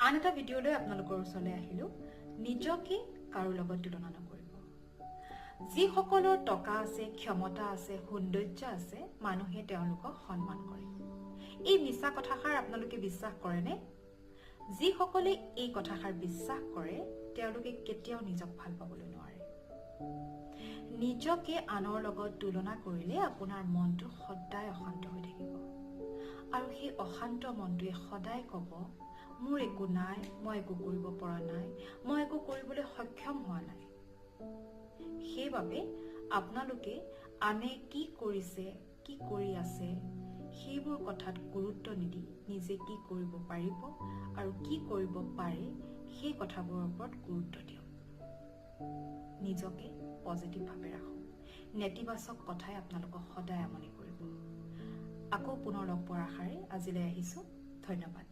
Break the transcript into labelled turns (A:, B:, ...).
A: আন এটা ভিডিঅ'লৈ আপোনালোকৰ ওচৰলৈ আহিলোঁ। নিজকে কাৰো লগত তুলনা নকৰিব। যিসকলৰ টকা আছে, ক্ষমতা আছে, সৌন্দৰ্য আছে, মানুহে তেওঁলোকক সন্মান কৰে। এই মিছা কথাষাৰ আপোনালোকে বিশ্বাস কৰেনে? যিসকলে এই কথাষাৰ বিশ্বাস কৰে তেওঁলোকে কেতিয়াও নিজক ভাল পাবলৈ নোৱাৰে। নিজকে আনৰ লগত তুলনা কৰিলে আপোনাৰ মনটো সদায় অশান্ত হৈ থাকিব আৰু সেই অশান্ত মনটোৱে সদায় ক'ব, মোৰ একো নাই, মই একো কৰিব পৰা নাই, মই একো কৰিবলৈ সক্ষম হোৱা নাই। সেইবাবে আপোনালোকে আনে কি কৰিছে, কি কৰি আছে সেইবোৰ কথাত গুৰুত্ব নিদি নিজে কি কৰিব পাৰিব আৰু কি কৰিব পাৰে সেই কথাবোৰৰ ওপৰত গুৰুত্ব দিয়ক। নিজকে পজিটিভভাৱে ৰাখক। নেতিবাচক কথাই আপোনালোকক সদায় আমনি কৰিব। আকৌ পুনৰ লগ পোৱাৰ আশাৰে আজিলৈ আহিছোঁ। ধন্যবাদ।